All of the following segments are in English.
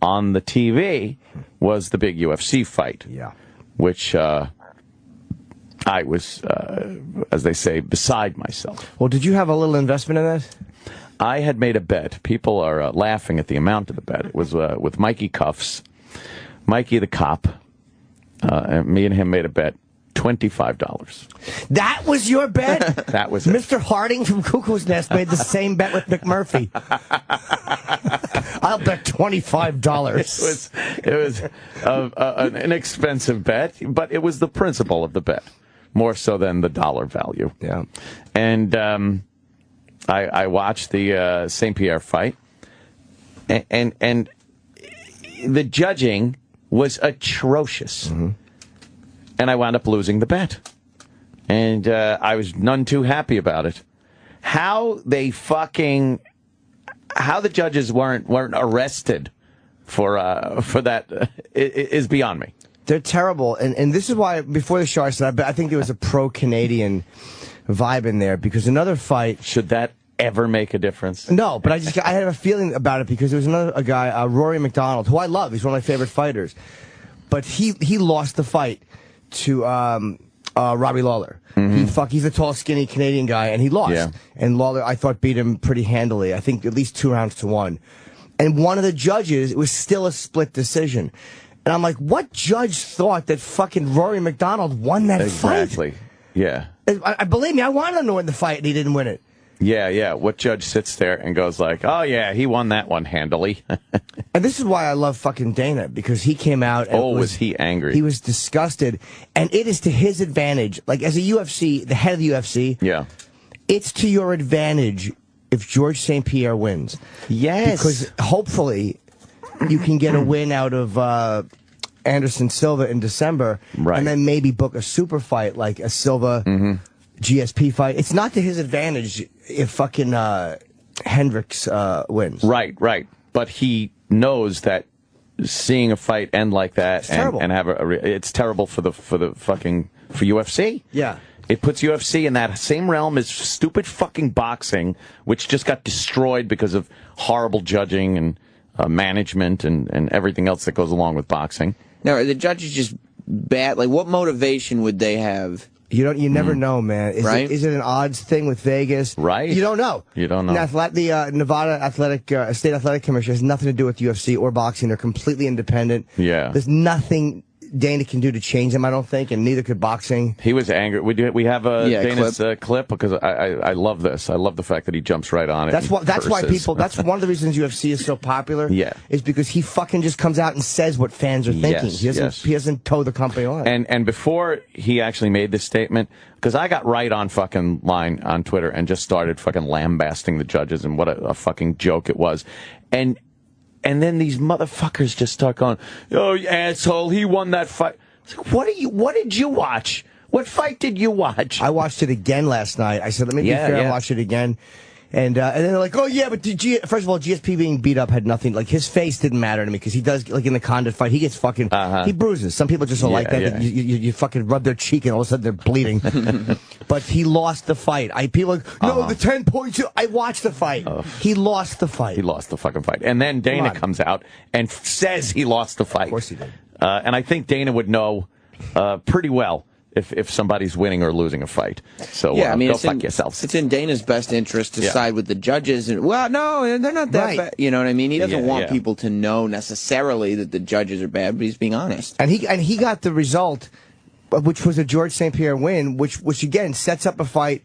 on the TV was the big UFC fight. Yeah. Which I was, as they say, beside myself. Well, did you have a little investment in that? I had made a bet. People are laughing at the amount of the bet. It was with Mikey Cuffs, Mikey the cop, and me and him made a bet. $25. That was your bet? That was it. Mr. Harding from Cuckoo's Nest made the same bet with McMurphy. I'll bet $25. It was an inexpensive bet, but it was the principle of the bet, more so than the dollar value. Yeah. And I watched the St-Pierre fight, and the judging was atrocious. Mm-hmm. And I wound up losing the bet. And I was none too happy about it. How the judges weren't arrested for that is beyond me. They're terrible. And this is why, before the show, I said, I think there was a pro-Canadian vibe in there, because another fight... Should that ever make a difference? No, but I had a feeling about it, because there was a guy, Rory McDonald, who I love. He's one of my favorite fighters. But he lost the fight to Robbie Lawler. Mm-hmm. He's a tall, skinny Canadian guy, and he lost. Yeah. And Lawler, I thought, beat him pretty handily. I think at least 2-1. And one of the judges, it was still a split decision. And I'm like, what judge thought that fucking Rory McDonald won that fight? Exactly. Yeah. I believe me, I wanted him to win the fight, and he didn't win it. Yeah. What judge sits there and goes like, oh, yeah, he won that one handily. And this is why I love fucking Dana, because he came out and was he angry? He was disgusted, and it is to his advantage. Like, as a UFC, the head of the UFC, yeah, it's to your advantage if George St-Pierre wins. Yes. Because hopefully you can get a win out of Anderson Silva in December, right, and then maybe book a super fight like a Silva GSP fight. It's not to his advantage if fucking Hendricks wins. Right. But he knows that seeing a fight end like that and have it's terrible for UFC. Yeah. It puts UFC in that same realm as stupid fucking boxing, which just got destroyed because of horrible judging and management and everything else that goes along with boxing. Now, are the judges just bad? Like, what motivation would they have? You never know, man. Is it an odds thing with Vegas? Right. You don't know. You don't know. The Nevada State Athletic Commission has nothing to do with UFC or boxing. They're completely independent. Yeah. There's nothing Dana can do to change them, I don't think, and neither could boxing. He was angry. We have Dana's clip because I love this. I love the fact that he jumps right on it. That's why people. That's one of the reasons UFC is so popular. Yeah, is because he fucking just comes out and says what fans are thinking. He doesn't toe the company line. And before he actually made this statement, because I got right on fucking line on Twitter and just started fucking lambasting the judges and what a fucking joke it was, and then these motherfuckers just start going, "Oh, you asshole, he won that fight." It's like, what did you watch? What fight did you watch? I watched it again last night. I said, let me be fair, I watched it again. And then they're like, oh, yeah, but first of all, GSP being beat up had nothing. Like, his face didn't matter to me because he does, like, in the Condit fight, he gets fucking, he bruises. Some people just don't like that. Yeah. You fucking rub their cheek and all of a sudden they're bleeding. But he lost the fight. People are like, no, the 10 points. I watched the fight. He lost the fight. He lost the fucking fight. And then Dana comes out and says he lost the fight. Of course he did. And I think Dana would know pretty well if somebody's winning or losing a fight. So go fuck yourselves. It's in Dana's best interest to side with the judges. And, well, no, they're not that bad. You know what I mean? He doesn't want people to know necessarily that the judges are bad, but he's being honest. And he got the result, which was a George St-Pierre win, which again sets up a fight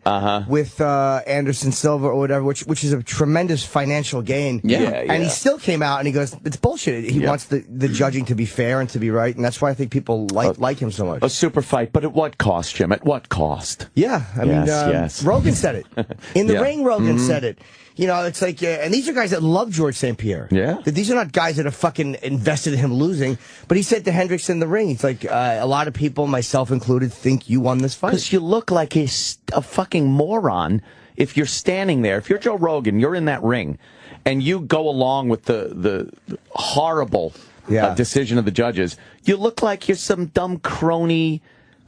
with Anderson Silva or whatever, which is a tremendous financial gain. And he still came out and he goes, it's bullshit. He wants the judging to be fair and to be right, and that's why I think people like him so much. A super fight, but at what cost, Jim? At what cost? Yeah, I mean, Rogan said it. In the ring, Rogan said it. You know, it's like, and these are guys that love George St-Pierre. Yeah. These are not guys that are fucking invested in him losing. But he said to Hendricks in the ring, he's like, a lot of people, myself included, think you won this fight. Because you look like a fucking moron if you're standing there. If you're Joe Rogan, you're in that ring, and you go along with the horrible decision of the judges. You look like you're some dumb crony.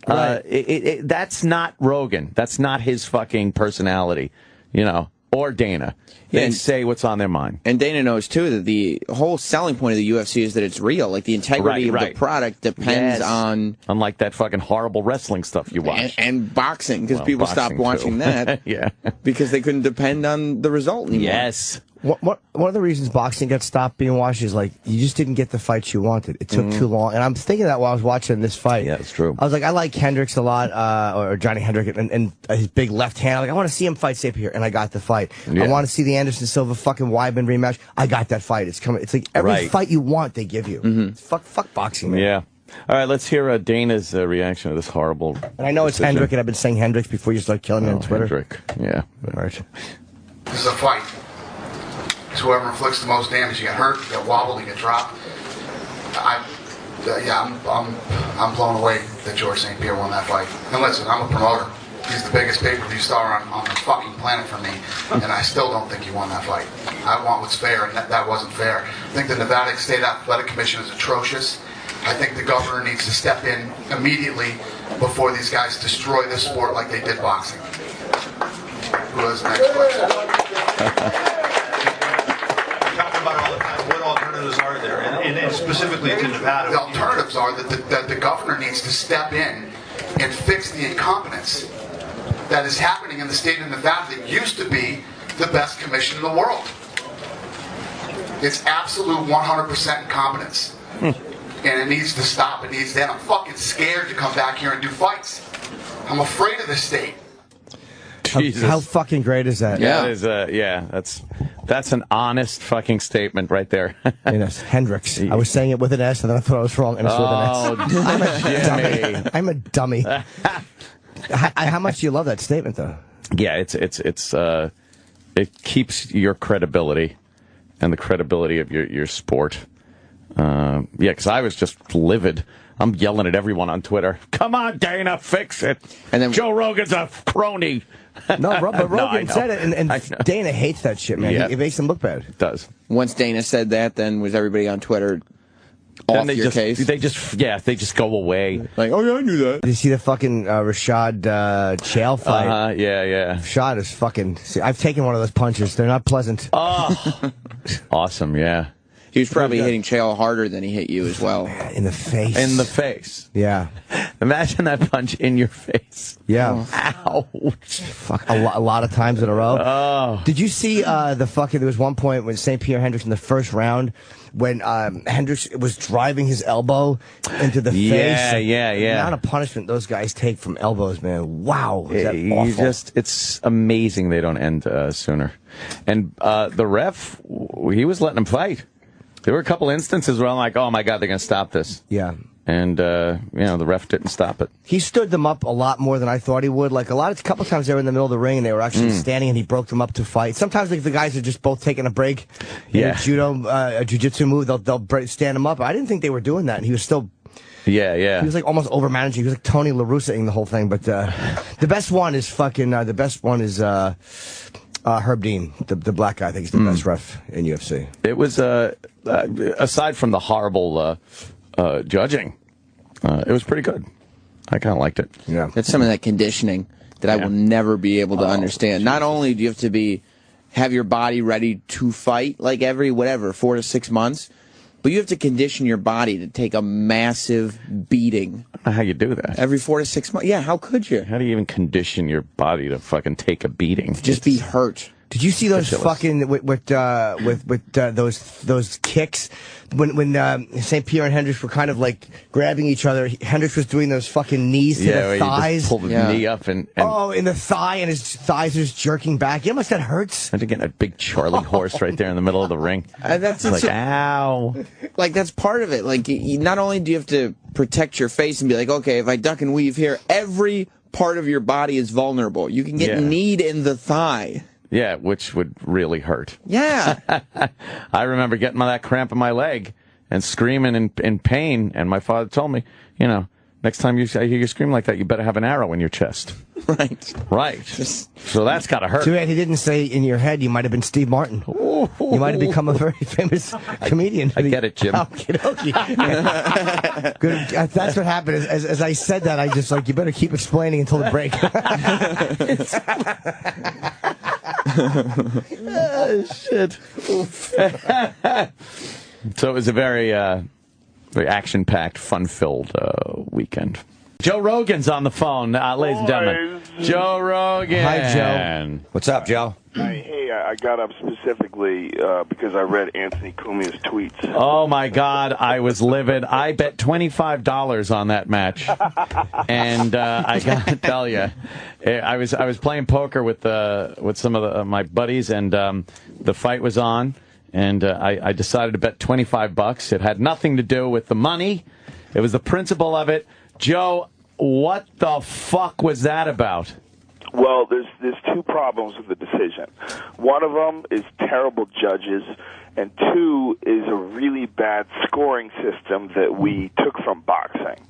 Right. That's not Rogan. That's not his fucking personality, you know. or Dana. They say what's on their mind. And Dana knows, too, that the whole selling point of the UFC is that it's real. Like, the integrity of the product depends on... Unlike that fucking horrible wrestling stuff you watch. And boxing, because people stopped watching that. Yeah. Because they couldn't depend on the result anymore. Yes. One of the reasons boxing got stopped being watched is, like, you just didn't get the fights you wanted. It took too long. And I'm thinking that while I was watching this fight. Yeah, it's true. I was like, I like Hendricks a lot, or Johnny Hendrick, and his big left hand. Like, I want to see him fight St-Pierre, and I got the fight. Yeah. I want to see the Anderson Silva fucking Weidman rematch. I got that fight. It's coming. It's like every fight you want, they give you. Fuck boxing, man. Yeah. All right, let's hear Dana's reaction to this horrible. And I know it's Hendrick, and I've been saying Hendricks before you start killing me on Twitter. Hendrick, yeah. All right. This is a fight. It's whoever inflicts the most damage. You get hurt, you get wobbled, you get dropped. I'm blown away that George St-Pierre won that fight. And listen, I'm a promoter. He's the biggest pay-per-view star on the fucking planet for me, and I still don't think he won that fight. I want what's fair, and that wasn't fair. I think the Nevada State Athletic Commission is atrocious. I think the governor needs to step in immediately before these guys destroy this sport like they did boxing. Who has the next question? What alternatives are there, and specifically to Nevada? The alternatives are that the governor needs to step in and fix the incompetence that is happening in the state of Nevada that used to be the best commission in the world. It's absolute 100% incompetence. And it needs to stop. It needs that. I'm fucking scared to come back here and do fights. I'm afraid of this state. Jesus. How fucking great is that? Yeah, that's an honest fucking statement right there. Yes, Hendricks. I was saying it with an S, and then I thought I was wrong, and it's with an S. I'm a dummy. How much do you love that statement, though? Yeah, it keeps your credibility and the credibility of your sport. Yeah, because I was just livid. I'm yelling at everyone on Twitter. Come on, Dana, fix it. And then Joe Rogan's a crony. No, but Rogan said it, and Dana hates that shit, man. Yeah. It makes him look bad. It does. Once Dana said that, then was everybody on Twitter off your case? They just go away. Like, oh yeah, I knew that. Did you see the fucking Rashad Chael fight? Yeah. Rashad is fucking... See, I've taken one of those punches. They're not pleasant. Oh, awesome, yeah. He was probably hitting Chael harder than he hit you as well. In the face. In the face. Yeah. Imagine that punch in your face. Yeah. Ouch. Fuck, a lot of times in a row. Oh. Did you see the fucking... There was one point when St-Pierre Hendricks in the first round, when Hendricks was driving his elbow into the face. Yeah. The amount of punishment those guys take from elbows, man. Wow. Is that awful? It's amazing they don't end sooner. And the ref, he was letting him fight. There were a couple instances where I'm like, oh my God, they're going to stop this. Yeah. And, the ref didn't stop it. He stood them up a lot more than I thought he would. Like, a couple times they were in the middle of the ring and they were actually standing and he broke them up to fight. Sometimes, like, the guys are just both taking a break. Yeah. A jiu-jitsu move, they'll stand them up. I didn't think they were doing that, and he was still... Yeah. He was, like, almost over-managing. He was, like, Tony La Russa-ing the whole thing. But the best one is Herb Dean, the black guy. I think he's the best ref in UFC. It was, aside from the horrible judging, it was pretty good. I kind of liked it. Yeah. That's some of that conditioning that I will never be able to understand. Jesus. Not only do you have to have your body ready to fight, like every, 4 to 6 months, but you have to condition your body to take a massive beating. I don't know how you do that. Every 4 to 6 months. Yeah, how could you? How do you even condition your body to fucking take a beating? Just be hurt. Did you see those fucking with those kicks when St-Pierre and Hendricks were kind of like grabbing each other? Hendricks was doing those fucking knees to the thighs. Just pull the knee up and in the thigh, and his thighs are just jerking back. You know how much that hurts? And to get a big Charlie horse right there in the middle of the ring. That's like, ow. Like, that's part of it. Like, not only do you have to protect your face and be like, okay, if I duck and weave here, every part of your body is vulnerable. You can get kneed in the thigh. Yeah, which would really hurt. Yeah. I remember getting that cramp in my leg and screaming in pain, and my father told me, next time I hear you scream like that, you better have an arrow in your chest. Right. So that's got to hurt. Too bad he didn't say in your head you might have been Steve Martin. Ooh. You might have become a very famous comedian. I get it, Jim. Good. That's what happened. As I said that, I just you better keep explaining until the break. Shit. So it was a very action-packed, fun-filled weekend. Joe Rogan's on the phone, ladies and gentlemen. Joe Rogan. Hi, Joe. What's up, Joe? Hey, I got up specifically because I read Anthony Cumia's tweets. Oh, my God. I was livid. I bet $25 on that match. And I got to tell you, I was playing poker with some of my buddies, and the fight was on. And I decided to bet $25. It had nothing to do with the money. It was the principle of it. Joe, what the fuck was that about? Well, there's two problems with the decision. One of them is terrible judges, and two is a really bad scoring system that we took from boxing.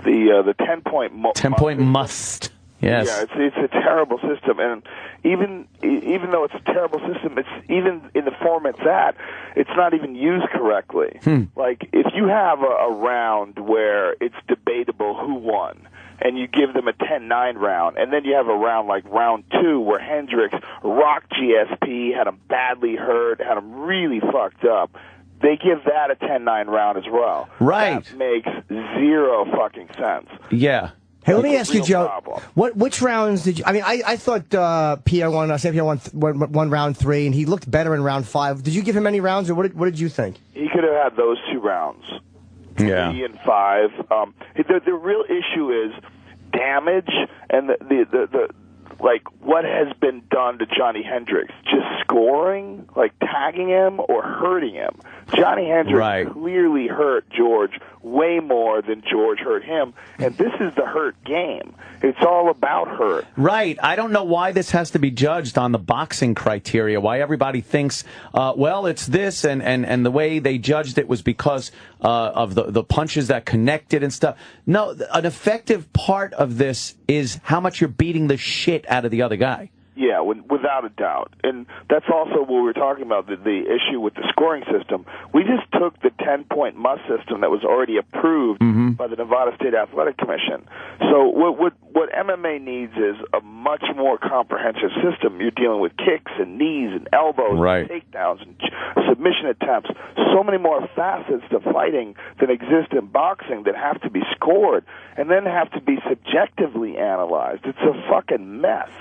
The 10-point must. Yes. Yeah, it's a terrible system, and even though it's a terrible system, it's even in the form it's at, it's not even used correctly. Like, if you have a round where it's debatable who won, and you give them a 10-9 round, and then you have a round like round 2 where Hendricks rocked GSP, had him badly hurt, had him really fucked up, they give that a 10-9 round as well. Right. That makes zero fucking sense. Yeah. Hey, let me ask you, Joe. Problem. Which rounds did you? I mean, I thought Pierre won. St-Pierre won round 3, and he looked better in round 5. Did you give him any rounds, or what did you think? He could have had those 2 rounds. Yeah. 3 and 5. The real issue is damage and the like what has been done to Johnny Hendricks. Just scoring, like tagging him or hurting him. Johnny Hendricks clearly hurt George way more than George hurt him, and this is the hurt game. It's all about hurt. Right. I don't know why this has to be judged on the boxing criteria, why everybody thinks, well, it's this, and the way they judged it was because of the punches that connected and stuff. No, an effective part of this is how much you're beating the shit out of the other guy. Yeah, without a doubt. And that's also what we were talking about, the issue with the scoring system. We just took the 10-point must system that was already approved by the Nevada State Athletic Commission. So what MMA needs is a much more comprehensive system. You're dealing with kicks and knees and elbows and takedowns and submission attempts. So many more facets to fighting that exist in boxing that have to be scored and then have to be subjectively analyzed. It's a fucking mess.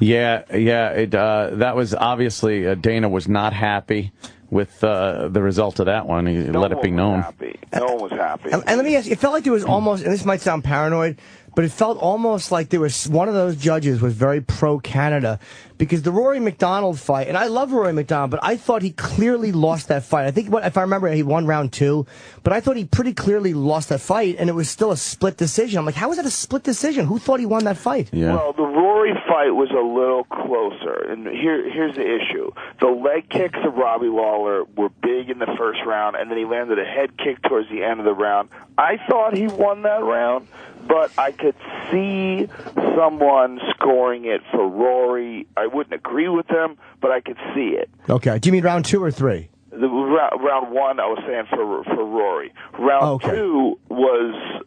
Yeah. That was obviously Dana was not happy with the result of that one. He let it be known. No one was happy. And let me ask you, it felt like there was almost, and this might sound paranoid, but it felt almost like there was one of those judges was very pro-Canada, because the Rory McDonald fight, and I love Rory McDonald, but I thought he clearly lost that fight. I think, if I remember, he won round 2, but I thought he pretty clearly lost that fight, and it was still a split decision. I'm like, how was that a split decision? Who thought he won that fight? Yeah. Well, the Rory fight was a little closer, and here's the issue. The leg kicks of Robbie Lawler were big in the first round, and then he landed a head kick towards the end of the round. I thought he won that round, but I could see someone scoring it for Rory. I wouldn't agree with them, but I could see it. Okay. Do you mean round 2 or 3? Round 1, I was saying for Rory. Round 2 was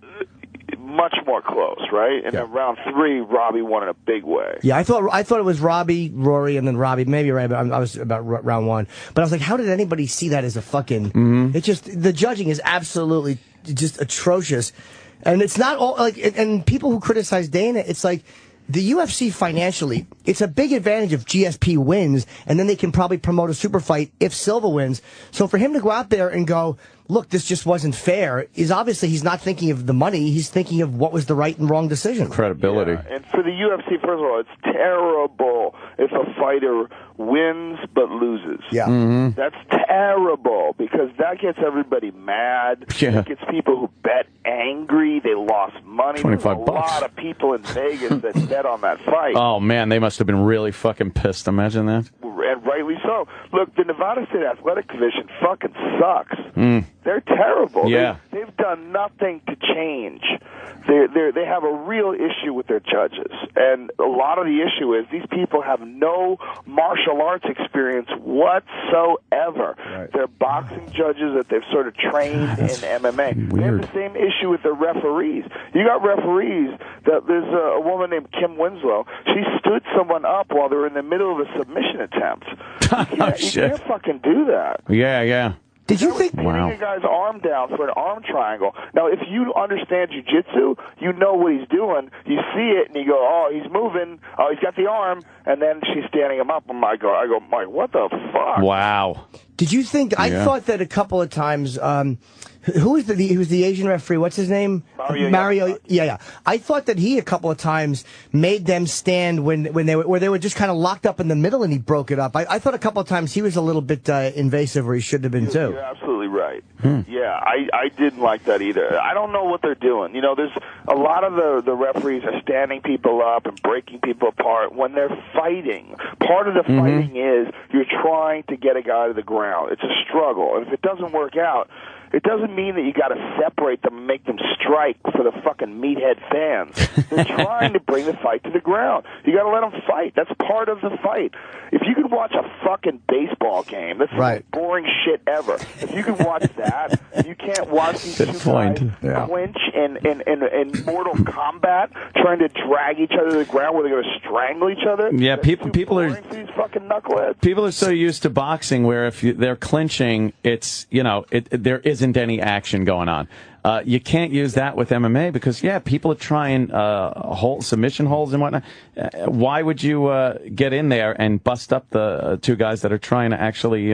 much more close, right? And then round 3, Robbie won in a big way. Yeah, I thought it was Robbie, Rory, and then Robbie. Maybe you're right, but I was about round 1. But I was like, how did anybody see that as a fucking? It's just the judging is absolutely just atrocious, and it's not all like. And people who criticize Dana, it's like the UFC financially, it's a big advantage if GSP wins, and then they can probably promote a super fight if Silva wins. So for him to go out there and go, look, this just wasn't fair, is obviously he's not thinking of the money, he's thinking of what was the right and wrong decision. Credibility. Yeah. And for the UFC, first of all, it's terrible if a fighter wins but loses. Yeah. That's terrible, because that gets everybody mad. Yeah. It gets people who bet angry. They lost money. $25. There's a lot of people in Vegas that bet on that fight. Oh, man, they must have been really fucking pissed. Imagine that. And rightly so. Look, the Nevada State Athletic Commission fucking sucks. They're terrible. Yeah. They've done nothing to change. They have a real issue with their judges, and a lot of the issue is these people have no martial arts experience whatsoever. Right. They're boxing judges that they've sort of trained in MMA. They have the same issue with the referees. You got referees that there's a woman named Kim Winslow. She stood someone up while they were in the middle of a submission attempt. You can't fucking do that. Yeah. Did you think? Putting a guy's arm down for an arm triangle. Now, if you understand jiu-jitsu, you know what he's doing. You see it, and you go, "Oh, he's moving. Oh, he's got the arm." And then she's standing him up. I go, Mike, what the fuck? Wow. Did you think? I thought that a couple of times. Who was the Asian referee? What's his name? Mario. Yeah. I thought that he a couple of times made them stand when they were just kind of locked up in the middle, and he broke it up. I thought a couple of times he was a little bit invasive, where he shouldn't have been too. You're absolutely right. Yeah, I didn't like that either. I don't know what they're doing. You know, there's a lot of the referees are standing people up and breaking people apart when they're fighting. Part of the fighting is you're trying to get a guy to the ground. It's a struggle, and if it doesn't work out, it doesn't mean that you got to separate them and make them strike for the fucking meathead fans. They're trying to bring the fight to the ground. You got to let them fight. That's part of the fight. If you can watch a fucking baseball game, that's the most boring shit ever. If you can watch that, you can't watch these two guys clinch in Mortal Kombat, trying to drag each other to the ground where they're going to strangle each other. Yeah, people are these fucking knuckleheads. People are so used to boxing where if they're clinching, it's there isn't any action going on. You can't use that with MMA because people are trying submission holds and whatnot. Why would you get in there and bust up the two guys that are trying to actually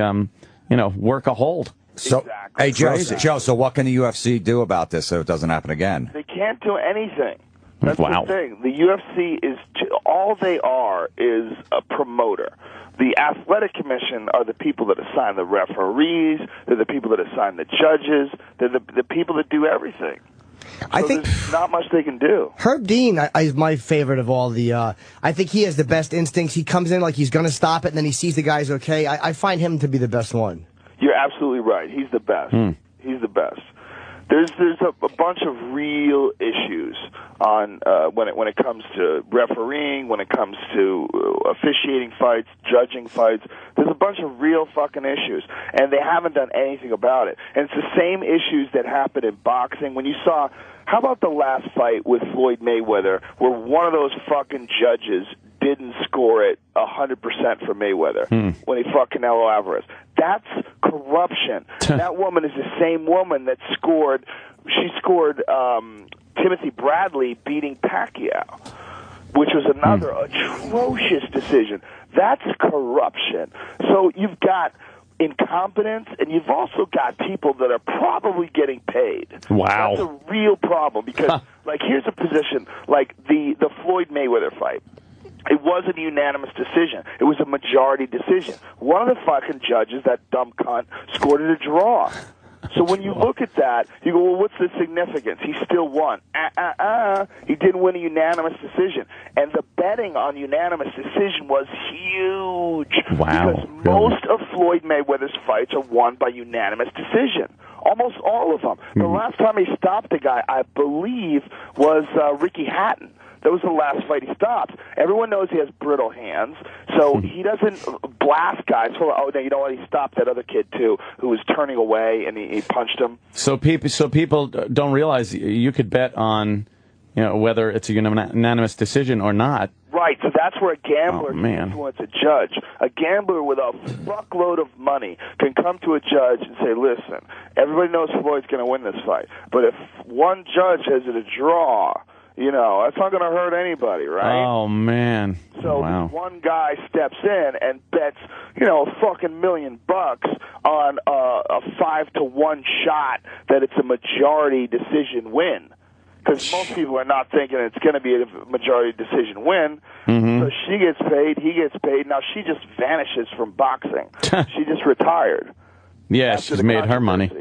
work a hold? So, exactly. Hey, Joe, so what can the UFC do about this so it doesn't happen again? They can't do anything. That's the thing. The UFC all they are is a promoter. The athletic commission are the people that assign the referees. They're the people that assign the judges. They're the people that do everything. I think there's not much they can do. Herb Dean is my favorite of all the. I think he has the best instincts. He comes in like he's going to stop it, and then he sees the guy's okay. I find him to be the best one. You're absolutely right. He's the best. He's the best. There's a bunch of real issues on when it comes to refereeing, when it comes to officiating fights, judging fights. There's a bunch of real fucking issues, and they haven't done anything about it. And it's the same issues that happened in boxing. When you saw, how about the last fight with Floyd Mayweather, where one of those fucking judges didn't score it 100% for Mayweather when he fought Canelo Alvarez. That's corruption. That woman is the same woman that scored Timothy Bradley beating Pacquiao, which was another atrocious decision. That's corruption. So you've got incompetence, and you've also got people that are probably getting paid. Wow. That's a real problem because, here's a position, like the Floyd Mayweather fight. It wasn't a unanimous decision. It was a majority decision. One of the fucking judges, that dumb cunt, scored it a draw. So when you look at that, you go, well, what's the significance? He still won. He didn't win a unanimous decision. And the betting on unanimous decision was huge. Wow. Because most of Floyd Mayweather's fights are won by unanimous decision. Almost all of them. The last time he stopped a guy, I believe, was Ricky Hatton. That was the last fight he stopped. Everyone knows he has brittle hands, so he doesn't blast guys. Oh, no, you know what? He stopped that other kid, too, who was turning away, and he punched him. So people don't realize you could bet on whether it's a unanimous decision or not. Right, so that's where a gambler can influence a judge. A gambler with a fuckload of money can come to a judge and say, listen, everybody knows Floyd's going to win this fight, but if one judge has it a draw, that's not going to hurt anybody, right? Oh, man. So one guy steps in and bets, a fucking $1 million on a 5-to-1 shot that it's a majority decision win. Because most people are not thinking it's going to be a majority decision win. So she gets paid, he gets paid. Now she just vanishes from boxing. She just retired. Yeah, she's made her money.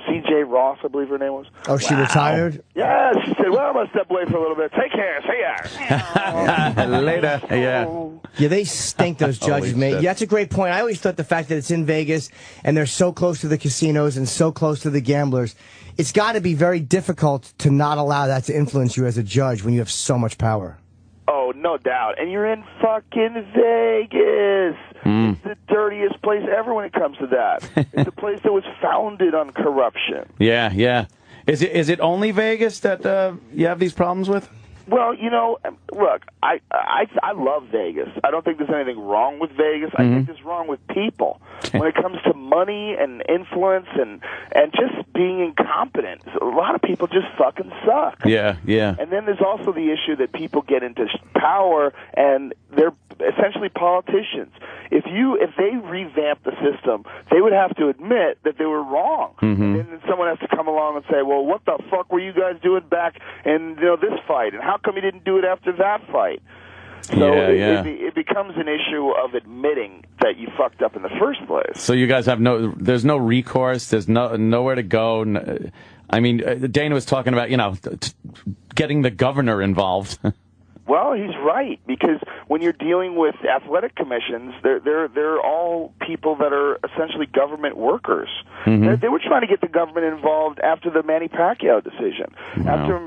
C.J. Ross, I believe her name was. Oh, she retired? Yeah, she said, well, I'm going to step away for a little bit. Take care. See ya. Later. Yeah. Yeah, they stink, those judges, mate. Yeah, that's a great point. I always thought the fact that it's in Vegas and they're so close to the casinos and so close to the gamblers, it's got to be very difficult to not allow that to influence you as a judge when you have so much power. Oh, no doubt. And you're in fucking Vegas. It's the dirtiest place ever when it comes to that. It's a place that was founded on corruption. Yeah, yeah. Is it only Vegas that you have these problems with? Well, you know, look, I love Vegas. I don't think there's anything wrong with Vegas. I think there's wrong with people. When it comes to money and influence and just being incompetent, a lot of people just fucking suck. Yeah, yeah. And then there's also the issue that people get into power and they're essentially politicians. If they revamp the system, they would have to admit that they were wrong. And then someone has to come along and say, well, what the fuck were you guys doing back in this fight? And how come you didn't do it after that fight? So it becomes an issue of admitting that you fucked up in the first place. So you guys have there's no recourse, there's nowhere to go. I mean, Dana was talking about, getting the governor involved. Well, he's right, because when you're dealing with athletic commissions, they're all people that are essentially government workers. They were trying to get the government involved after the Manny Pacquiao decision, after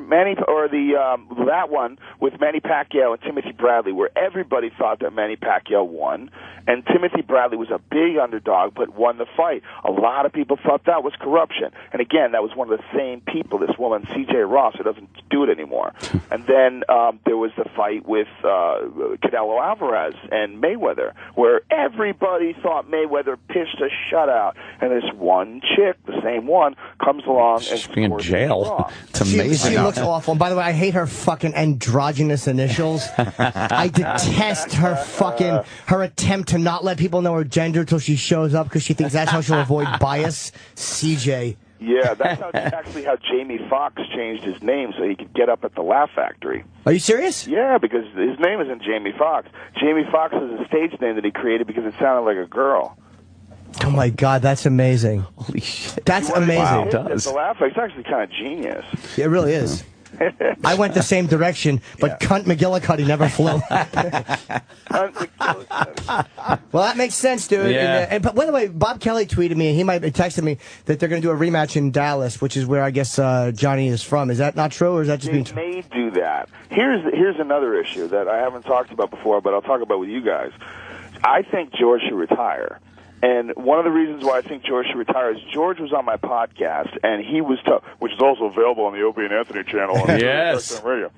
that one with Manny Pacquiao and Timothy Bradley, where everybody thought that Manny Pacquiao won, and Timothy Bradley was a big underdog but won the fight. A lot of people thought that was corruption, and again, that was one of the same people. This woman, C.J. Ross, who doesn't do it anymore, and then there was the fight with Canelo Alvarez and Mayweather, where everybody thought Mayweather pitched a shutout, and this one chick, the same one, comes along and she's in jail. It's amazing. She looks awful. And by the way, I hate her fucking androgynous initials. I detest her attempt to not let people know her gender until she shows up because she thinks that's how she'll avoid bias. CJ. Yeah, that's actually how Jamie Foxx changed his name so he could get up at the Laugh Factory. Are you serious? Yeah, because his name isn't Jamie Foxx. Jamie Foxx is a stage name that he created because it sounded like a girl. Oh my God, that's amazing. Holy shit. That's amazing. Wow, it does. The Laugh Factory, it's actually kind of genius. It really is. I went the same direction, but cunt McGillicuddy never flew. Well, that makes sense, dude. Yeah. But by the way, Bob Kelly tweeted me, and he might have texted me that they're going to do a rematch in Dallas, which is where I guess Johnny is from. Is that not true, or is that just being true? They may do that. Here's another issue that I haven't talked about before, but I'll talk about with you guys. I think George should retire. And one of the reasons why I think George should retire is George was on my podcast, and he was which is also available on the Opie and Anthony channel on yes. radio.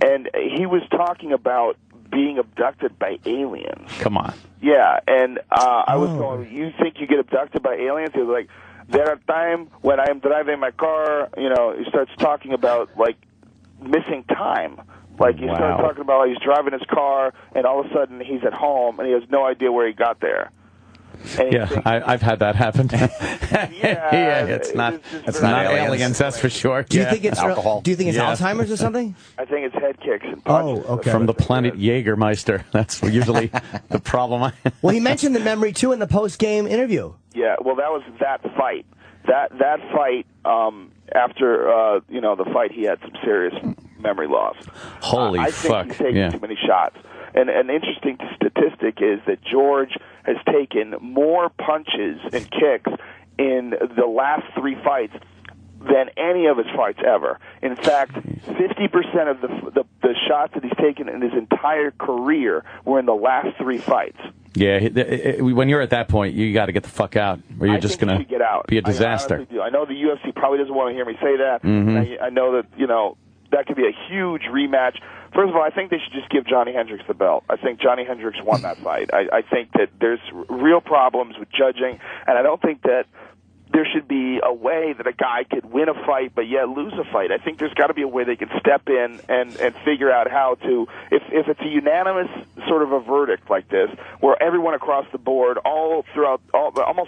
And he was talking about being abducted by aliens. Come on. Yeah, and I was going, you think you get abducted by aliens? He was like, there are times when I am driving my car, he starts talking about, like, missing time. Like, he started talking about how he's driving his car, and all of a sudden he's at home, and he has no idea where he got there. Yeah, I've had that happen. It's not aliens, that's for sure. Do you think it's alcohol? Do you think it's Alzheimer's or something? I think it's head kicks and punches. Oh, okay. From the planet Jägermeister. That's usually the problem. Well, he mentioned the memory too in the post-game interview. Yeah, well, that was that fight. That fight after the fight, he had some serious memory loss. Holy fuck! I think he's taking too many shots. And an interesting statistic is that George has taken more punches and kicks in the last 3 fights than any of his fights ever. In fact, 50% of the shots that he's taken in his entire career were in the last 3 fights. Yeah, when you're at that point, you got to get the fuck out, or you're just going to be a disaster. I know the UFC probably doesn't want to hear me say that. I know that, that could be a huge rematch. First of all, I think they should just give Johnny Hendricks the belt. I think Johnny Hendricks won that fight. I think that there's real problems with judging, and I don't think that there should be a way that a guy could win a fight but yet lose a fight. I think there's got to be a way they can step in and figure out how to, if it's a unanimous sort of a verdict like this, where everyone across the board, almost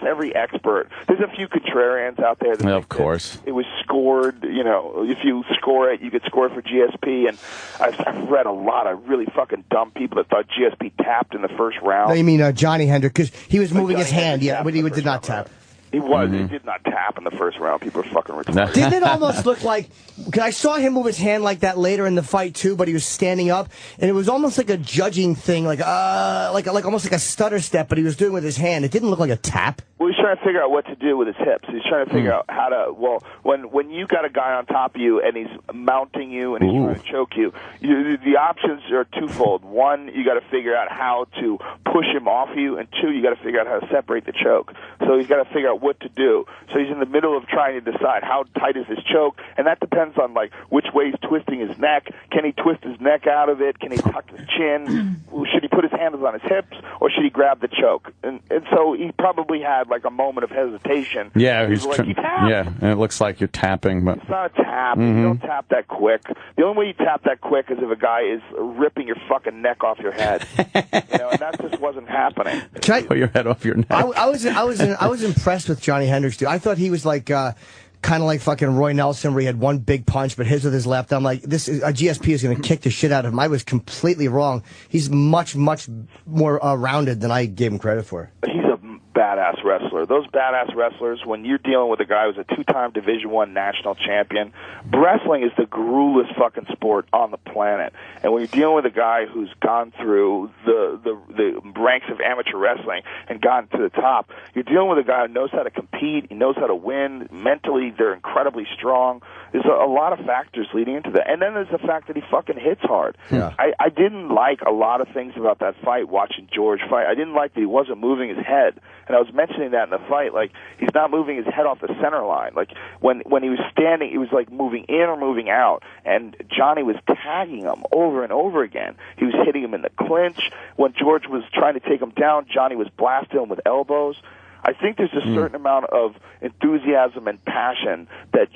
every expert, there's a few contrarians out there that of course it was scored, if you score it, you could score it for GSP, and I've read a lot of really fucking dumb people that thought GSP tapped in the first round. No, you mean Johnny Hendricks, because he was moving his hand, but he did not tap. He was. He did not tap in the first round. People are fucking retarded. Didn't it almost look like? Because I saw him move his hand like that later in the fight too, but he was standing up, and it was almost like a judging thing, like almost like a stutter step, but he was doing with his hand. It didn't look like a tap. Well, he's trying to figure out what to do with his hips. He's trying to figure out how to. Well, when you got a guy on top of you and he's mounting you and he's trying to choke you, the options are twofold. One, you got to figure out how to push him off you, and two, you got to figure out how to separate the choke. So he's got to figure out what to do. So he's in the middle of trying to decide how tight is his choke, and that depends on like which way he's twisting his neck. Can he twist his neck out of it? Can he tuck his chin? Should he put his hands on his hips, or should he grab the choke? And so he probably had like a moment of hesitation. Yeah, he's like, and it looks like you're tapping, but it's not a tap. You don't tap that quick. The only way you tap that quick is if a guy is ripping your fucking neck off your head. And that just wasn't happening. Can I pull your head off your neck? I was impressed with Johnny Hendricks, dude. I thought he was like kind of like fucking Roy Nelson, where he had one big punch, but his with his left. I'm like, this is a GSP is going to kick the shit out of him. I was completely wrong. He's much more rounded than I gave him credit for. He's a badass wrestler. Those badass wrestlers, when you're dealing with a guy who's a two-time Division I national champion, wrestling is the gruelest fucking sport on the planet. And when you're dealing with a guy who's gone through the ranks of amateur wrestling and gotten to the top, you're dealing with a guy who knows how to compete, he knows how to win. Mentally, they're incredibly strong. There's a lot of factors leading into that. And then there's the fact that he fucking hits hard. Yeah. I didn't like a lot of things about that fight, watching George fight. I didn't like that he wasn't moving his head. And I was mentioning that in the fight, like, he's not moving his head off the center line. Like, when he was standing, he was, like, moving in or moving out. And Johnny was tagging him over and over again. He was hitting him in the clinch. When George was trying to take him down, Johnny was blasting him with elbows. I think there's a certain amount of enthusiasm and passion that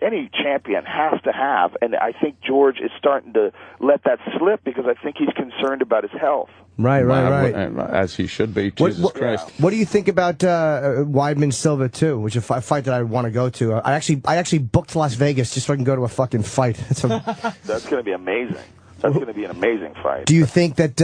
any champion has to have, and I think George is starting to let that slip because I think he's concerned about his health. Right. As he should be. Jesus Christ. What do you think about Weidman Silva too, which is a fight that I want to go to? I actually booked Las Vegas just so I can go to a fucking fight. That's going to be amazing. That's going to be an amazing fight. Do you think that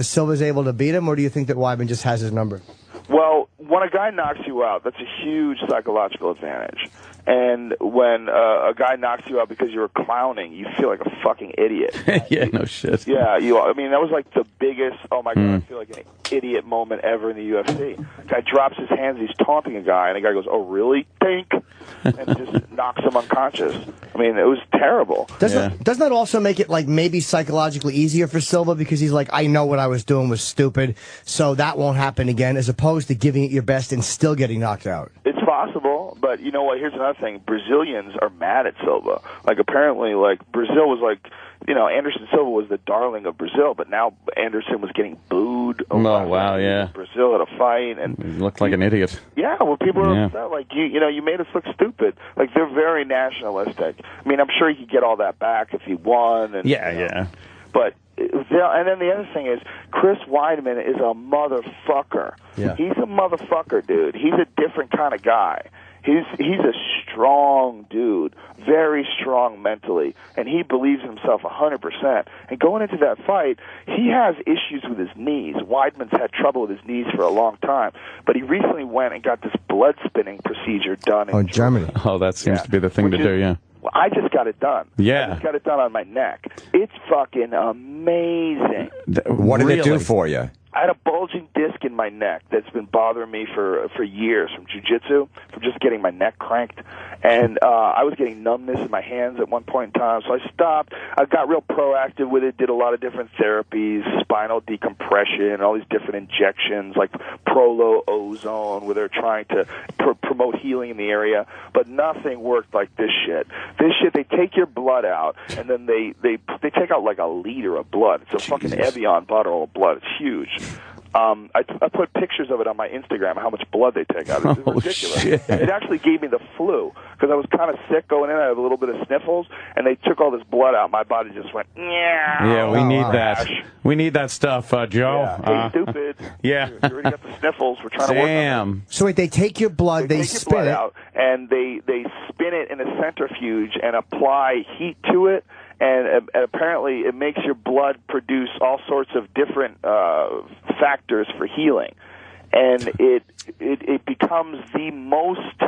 Silva's able to beat him, or do you think that Weidman just has his number? Well, when a guy knocks you out, that's a huge psychological advantage. And when a guy knocks you out because you're clowning, you feel like a fucking idiot. Yeah, no shit. Yeah, I mean, that was like the biggest, oh my God, I feel like an idiot moment ever in the UFC. Guy drops his hands, he's taunting a guy, and the guy goes, oh, really? Think? And just knocks him unconscious. I mean, it was terrible. Doesn't that also make it like maybe psychologically easier for Silva, because he's like, I know what I was doing was stupid, so that won't happen again, as opposed to giving it your best and still getting knocked out? It's possible, but you know what? Here's another thing. Brazilians are mad at Silva. Like, apparently, like, Brazil was like, Anderson Silva was the darling of Brazil, but now Anderson was getting booed. Oh, wow, yeah. Brazil at a fight. And he looked like an idiot. Yeah, well, people are upset. Like, you made us look stupid. Like, they're very nationalistic. I mean, I'm sure he could get all that back if he won. And, yeah. But, and then the other thing is, Chris Weidman is a motherfucker. Yeah. He's a motherfucker, dude. He's a different kind of guy. He's a strong dude, very strong mentally, and he believes in himself 100%. And going into that fight, he has issues with his knees. Weidman's had trouble with his knees for a long time, but he recently went and got this blood spinning procedure done in Germany. Oh, that seems to be the thing to do, yeah. Well, I just got it done. Yeah. I just got it done on my neck. It's fucking amazing. What did it do for you? I had a bulging disc in my neck that's been bothering me for years from jiu-jitsu, from just getting my neck cranked. And I was getting numbness in my hands at one point in time, so I stopped. I got real proactive with it, did a lot of different therapies, spinal decompression, all these different injections, like Prolo Ozone, where they're trying to promote healing in the area. But nothing worked like this shit. This shit, they take your blood out, and then they take out like a liter of blood. It's a fucking Evian bottle of blood. It's huge. I put pictures of it on my Instagram, how much blood they take out. It's ridiculous. Shit. It actually gave me the flu, because I was kind of sick going in. I had a little bit of sniffles, and they took all this blood out. My body just went, yeah, we need that. We need that stuff, Joe. Yeah. Hey, stupid. Yeah. You already got the sniffles. We're trying to work on it. So wait, they take your blood, they take your spin blood it out, and they spin it in a centrifuge and apply heat to it. And apparently it makes your blood produce all sorts of different factors for healing. and it becomes the most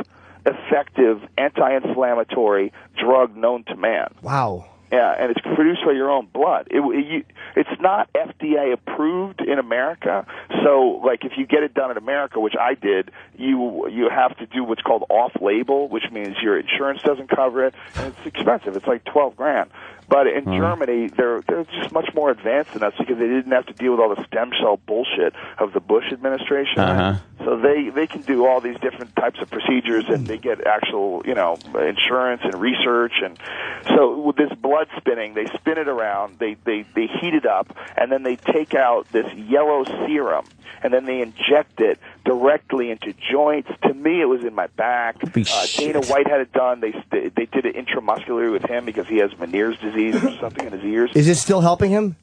effective anti-inflammatory drug known to man. Wow. Yeah, and it's produced by your own blood. It's not FDA approved in America, so like if you get it done in America, which I did, you have to do what's called off-label, which means your insurance doesn't cover it, and it's expensive. It's like $12,000. But in Germany, they're just much more advanced than us because they didn't have to deal with all the stem cell bullshit of the Bush administration. So they can do all these different types of procedures, and they get actual, insurance and research. And so with this blood spinning, they spin it around, they heat it up, and then they take out this yellow serum, and then they inject it directly into joints. To me, it was in my back. Dana White had it done. They did it intramuscularly with him because he has Meniere's disease or something in his ears. Is it still helping him?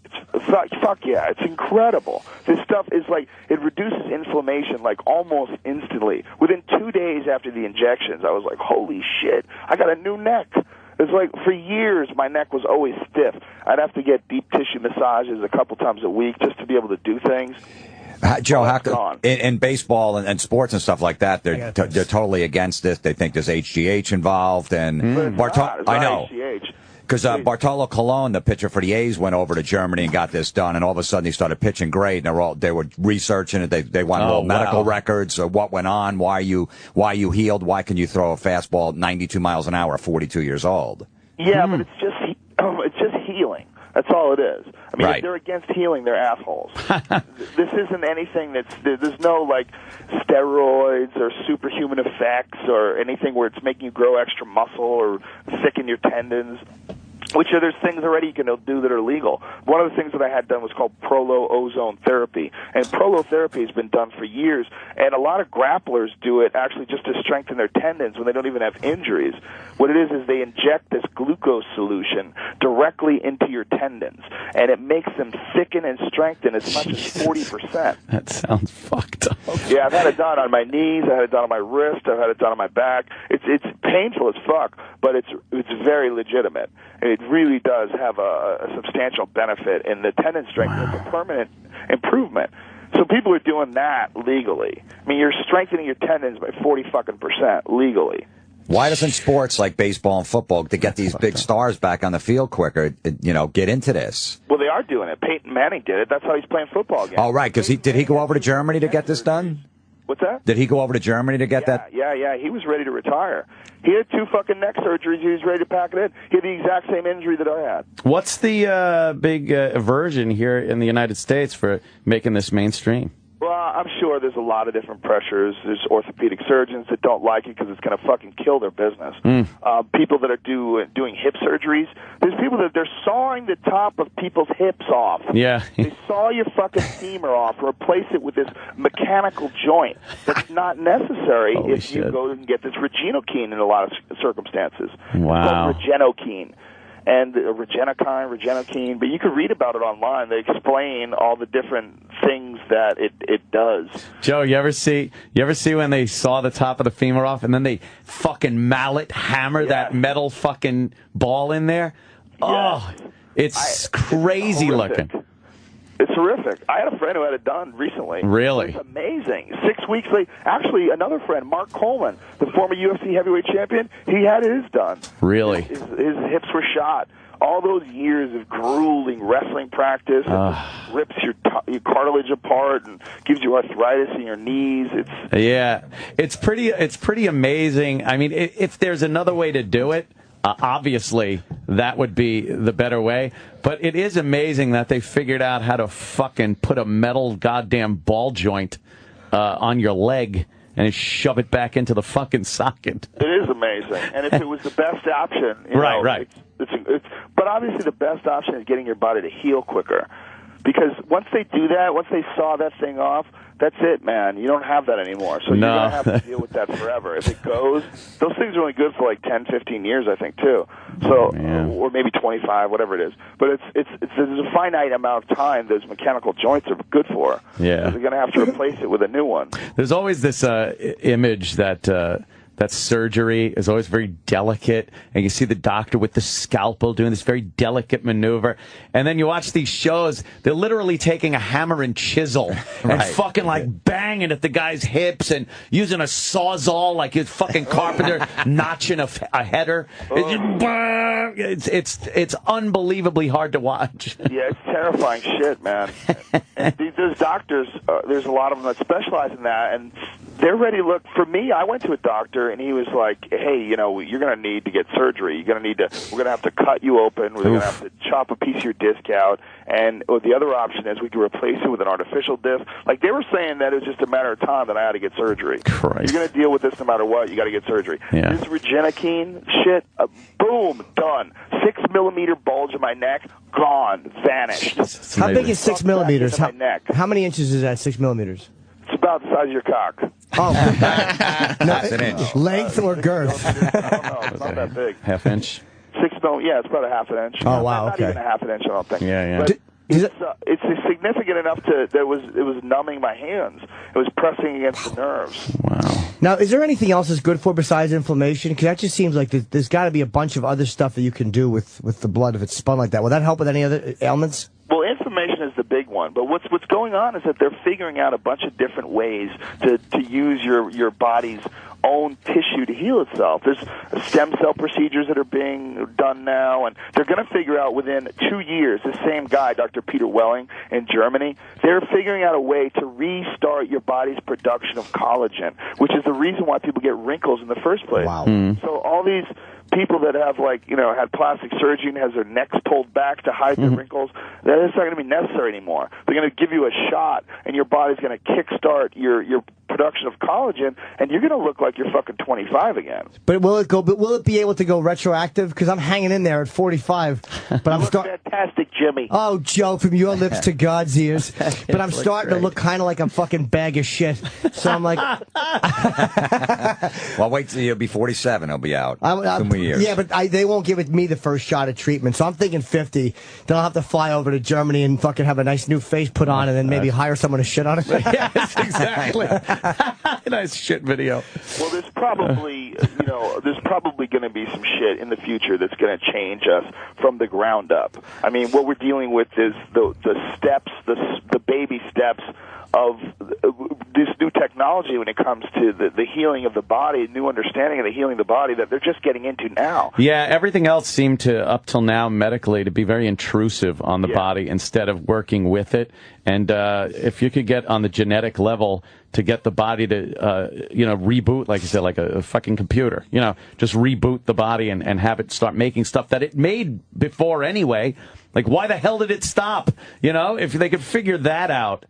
Fuck yeah, it's incredible. This stuff is like, it reduces inflammation like almost instantly. Within 2 days after the injections, I was like, holy shit, I got a new neck. It's like for years my neck was always stiff. I'd have to get deep tissue massages a couple times a week just to be able to do things. Joe, in baseball and sports and stuff like that, they're totally against this. They think there's HGH involved, and I know. HGH. Because Bartolo Colon, the pitcher for the A's, went over to Germany and got this done, and all of a sudden he started pitching great. And they were researching it. They wanted little medical records of what went on, why you healed, why can you throw a fastball 92 miles an hour at 42 years old. Yeah, but it's just healing. That's all it is. I mean, if they're against healing, they're assholes. This isn't anything there's no, like, steroids or superhuman effects or anything where it's making you grow extra muscle or thicken your tendons. Which there's things already you can do that are legal. One of the things that I had done was called prolo-ozone therapy. And prolotherapy has been done for years. And a lot of grapplers do it actually just to strengthen their tendons when they don't even have injuries. What it is they inject this glucose solution directly into your tendons. And it makes them thicken and strengthen as much as 40%. That sounds fucked up. Yeah, I've had it done on my knees. I've had it done on my wrist. I've had it done on my back. It's painful as fuck, but it's very legitimate. It really does have a substantial benefit in the tendon strength. It's a permanent improvement. So people are doing that legally. I mean, you're strengthening your tendons by 40% legally. Why doesn't sports like baseball and football to get these big stars back on the field quicker, get into this? Well, they are doing it. Peyton Manning did it. That's how he's playing football again. Oh, right, because did he go over to Germany to get this done? What's that? Did he go over to Germany to get that? Yeah. He was ready to retire. He had 2 fucking neck surgeries. He was ready to pack it in. He had the exact same injury that I had. What's the big aversion here in the United States for making this mainstream? Well, I'm sure there's a lot of different pressures. There's orthopedic surgeons that don't like it because it's going to fucking kill their business. People that are doing hip surgeries. There's people that they're sawing the top of people's hips off. Yeah. They saw your fucking femur off, replace it with this mechanical joint that's not necessary if you go and get this Regenokine in a lot of circumstances. Wow. It's called Regenokine. And Regenokine, but you can read about it online. They explain all the different things that it does. Joe, you ever see when they saw the top of the femur off and then they fucking mallet hammer that metal fucking ball in there? Yes. Oh, it's crazy looking. It's horrific. I had a friend who had it done recently. Really? It's amazing. 6 weeks later, actually, another friend, Mark Coleman, the former UFC heavyweight champion, he had his done. Really? His hips were shot. All those years of grueling wrestling practice rips your cartilage apart and gives you arthritis in your knees. It's pretty amazing. I mean, if there's another way to do it, obviously, that would be the better way. But it is amazing that they figured out how to fucking put a metal goddamn ball joint on your leg and shove it back into the fucking socket. It is amazing. And if it was the best option, right. But obviously the best option is getting your body to heal quicker. Because once they do that, once they saw that thing off, that's it, man. You don't have that anymore. So you're going to have to deal with that forever. If it goes, those things are only good for like 10, 15 years, I think, too. So, or maybe 25, whatever it is. But there's a finite amount of time those mechanical joints are good for. Yeah. They're going to have to replace it with a new one. There's always this image that that surgery is always very delicate, and you see the doctor with the scalpel doing this very delicate maneuver, and then you watch these shows, they're literally taking a hammer and chisel and fucking like banging at the guy's hips and using a sawzall like his fucking carpenter notching a header. It's unbelievably hard to watch. Yeah, it's terrifying shit, man. Those doctors, there's a lot of them that specialize in that, and they're ready to look. For me, I went to a doctor, and he was like, hey, you know, you're going to need to get surgery. We're going to have to cut you open. We're going to have to chop a piece of your disc out. And the other option is we can replace it with an artificial disc. Like, they were saying that it was just a matter of time that I had to get surgery. Christ. You're going to deal with this no matter what. You got to get surgery. Yeah. This Regenikine shit, boom, done. 6 millimeter bulge in my neck, gone, vanished. How big is 6 millimeters? My neck. How many inches is that, 6 millimeters? It's about the size of your cock. Oh, That's an inch. Length or girth? I don't know. It's not that big. Half inch? 6 mil, yeah, it's about a half an inch. Oh, wow, Not okay. even a half an inch, I don't think. Yeah. But it's significant enough that it was numbing my hands. It was pressing against the nerves. Wow. Now, is there anything else that's good for besides inflammation? Because that just seems like there's got to be a bunch of other stuff that you can do with the blood if it's spun like that. Will that help with any other ailments? Well, inflammation is the big one, but what's going on is that they're figuring out a bunch of different ways to use your body's own tissue to heal itself. There's stem cell procedures that are being done now, and they're going to figure out within 2 years, the same guy, Dr. Peter Welling in Germany, they're figuring out a way to restart your body's production of collagen, which is the reason why people get wrinkles in the first place. Wow. So all these people that have, like, you know, had plastic surgery and has their necks pulled back to hide their wrinkles, that's not going to be necessary anymore. They're going to give you a shot, and your body's going to kickstart your production of collagen, and you're going to look like you're fucking 25 again. But will it be able to go retroactive? Because I'm hanging in there at 45. But I'm fantastic, Jimmy. Oh, Joe, from your lips to God's ears. But I'm starting to look kind of like a fucking bag of shit. So I'm like, well, wait till you'll be 47. I'll be out. 2 more years. Yeah, but they won't give me the first shot of treatment. So I'm thinking 50. Then I'll have to fly over to Germany and fucking have a nice new face put on, and then maybe hire someone to shit on it. Yes, exactly. Nice shit video. Well, there's probably, there's probably going to be some shit in the future that's going to change us from the ground up. I mean, what we're dealing with is the steps, the baby steps of this new technology when it comes to the healing of the body, new understanding of the healing of the body that they're just getting into now. Yeah, everything else seemed to, up till now, medically, to be very intrusive on the body instead of working with it. And if you could get on the genetic level to get the body to, reboot, like you said, like a fucking computer, just reboot the body and have it start making stuff that it made before anyway. Like, why the hell did it stop? If they could figure that out,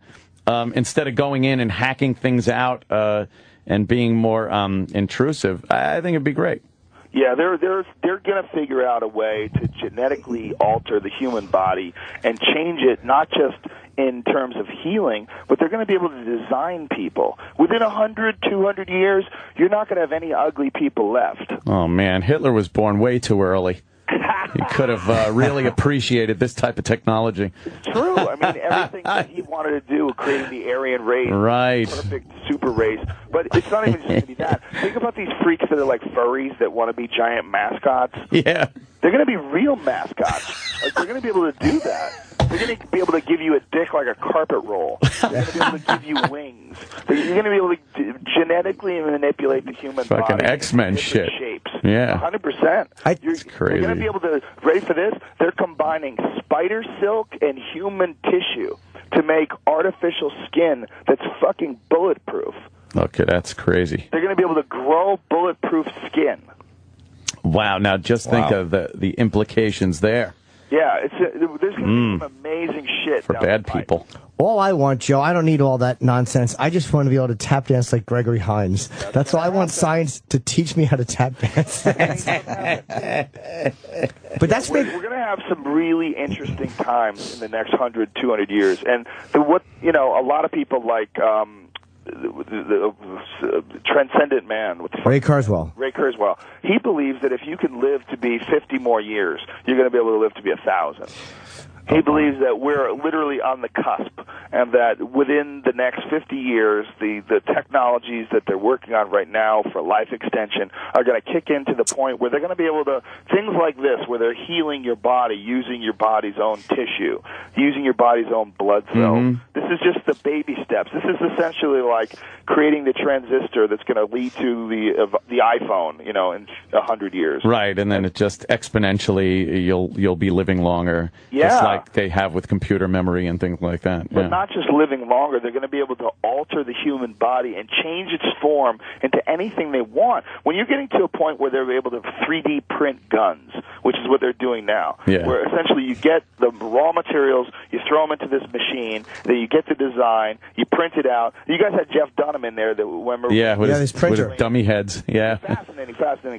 instead of going in and hacking things out and being more intrusive, I think it'd be great. Yeah, they're going to figure out a way to genetically alter the human body and change it, not just in terms of healing, but they're going to be able to design people. Within 100, 200 years, you're not going to have any ugly people left. Oh, man, Hitler was born way too early. He could have really appreciated this type of technology. It's true. I mean, everything that he wanted to do, creating the Aryan race, right, perfect super race. But it's not even just going to be that. Think about these freaks that are like furries that want to be giant mascots. Yeah. They're going to be real mascots. Like, they're going to be able to do that. They're going to be able to give you a dick like a carpet roll. They're going to be able to give you wings. You're going to be able to genetically manipulate the human body. Fucking X-Men shit. Shapes. Yeah. 100%. It's crazy. They're going to be able to, ready for this? They're combining spider silk and human tissue to make artificial skin that's fucking bulletproof. Okay, that's crazy. They're going to be able to grow bulletproof skin. Wow. Now just think of the implications there. Yeah, there's going to be some amazing shit for bad people. All I want, Joe, I don't need all that nonsense. I just want to be able to tap dance like Gregory Hines. That's all I want. Science to teach me how to tap dance. But that's we're going to have some really interesting times in the next 100, 200 years. And a lot of people like the transcendent man with Ray Kurzweil. Ray Kurzweil. He believes that if you can live to be 50 more years, you're going to be able to live to be 1,000. He believes that we're literally on the cusp, and that within the next 50 years, the technologies that they're working on right now for life extension are going to kick into the point where they're going to be able to, things like this, where they're healing your body using your body's own tissue, using your body's own blood cells. This is just the baby steps. This is essentially like creating the transistor that's going to lead to the iPhone, in 100 years. Right, and then it just exponentially, you'll be living longer. Yeah. Just like they have with computer memory and things like that. But not just living longer, they're going to be able to alter the human body and change its form into anything they want. When you're getting to a point where they're able to 3D print guns, which is what they're doing now, where essentially you get the raw materials, you throw them into this machine, then you get the design, you print it out. You guys had Jeff Dunham in there, remember? Yeah, with his printer. With dummy heads. Yeah. Fascinating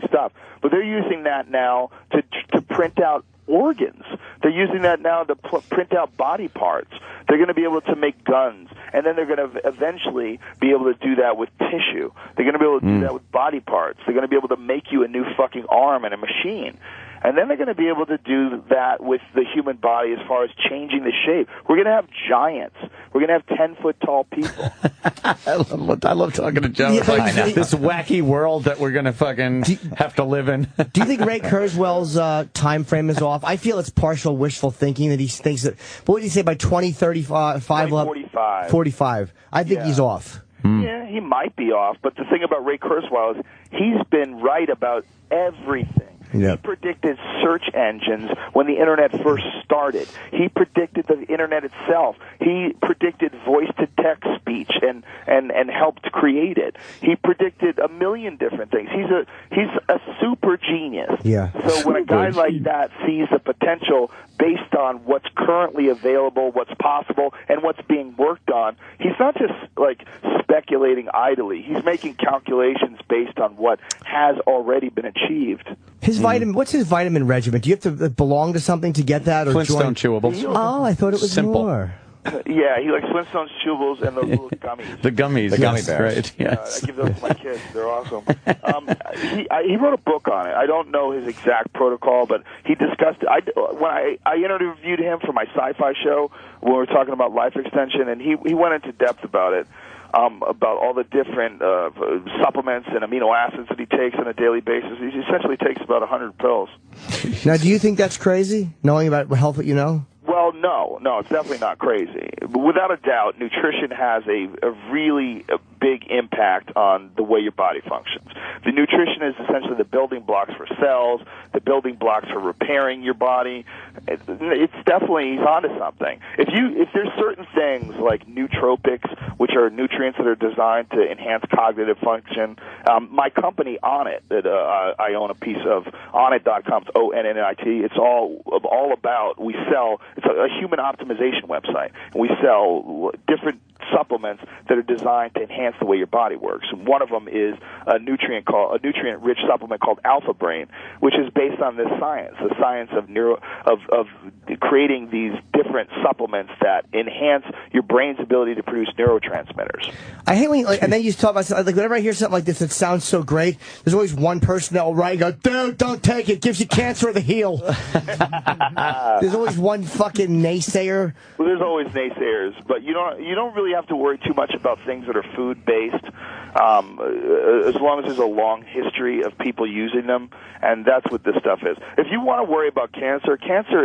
stuff. But they're using that now to print out organs. They're using that now to print out body parts. They're going to be able to make guns, and then they're going to eventually be able to do that with tissue. They're going to be able to do that with body parts. They're going to be able to make you a new fucking arm and a machine. And then they're going to be able to do that with the human body as far as changing the shape. We're going to have giants. We're going to have 10-foot-tall people. I love talking to Joe. Yeah, This wacky world that we're going to fucking have to live in. Do you think Ray Kurzweil's time frame is off? I feel it's partial wishful thinking that he thinks that. What would he say by 2035? 2045. 45. I think he's off. Yeah, he might be off. But the thing about Ray Kurzweil is he's been right about everything. Yep. He predicted search engines when the Internet first started. He predicted the Internet itself. He predicted voice-to-text speech and helped create it. He predicted a million different things. He's a super genius. Yeah. So when a guy like that sees the potential based on what's currently available, what's possible, and what's being worked on, he's not just like speculating idly. He's making calculations based on what has already been achieved. What's his vitamin regimen? Do you have to belong to something to get that, or Flintstone join? chewables. Oh, I thought it was Simple. more. Yeah, he likes Flintstones chewables and those little gummies. The gummies. The gummy yes, bears. Right, yes. I give those to my kids. They're awesome. He wrote a book on it. I don't know his exact protocol, but he discussed it. When I interviewed him for my sci-fi show when we were talking about life extension, and he went into depth about it. About all the different supplements and amino acids that he takes on a daily basis. He essentially takes about 100 pills. Now, do you think that's crazy, knowing about health that you know? Well, no, it's definitely not crazy. But without a doubt, nutrition has a really big impact on the way your body functions. The nutrition is essentially the building blocks for cells, the building blocks for repairing your body. It's definitely, he's onto something. If there's certain things like nootropics, which are nutrients that are designed to enhance cognitive function, my company Onnit, that I own a piece of, Onnit.com, it's ONNIT, it's all about, we sell, it's a human optimization website, and we sell different supplements that are designed to enhance the way your body works. And one of them is a nutrient-rich supplement called Alpha Brain, which is based on this science, the science of creating these different supplements that enhance your brain's ability to produce neurotransmitters. I hate when and then you talk about whenever I hear something like this that sounds so great, there's always one person that will write and go, dude, don't take it, gives you cancer of the heel. There's always one fucking naysayer. Well, there's always naysayers, but you don't really have to worry too much about things that are food-based, as long as there's a long history of people using them, and that's what this stuff is. If you want to worry about cancer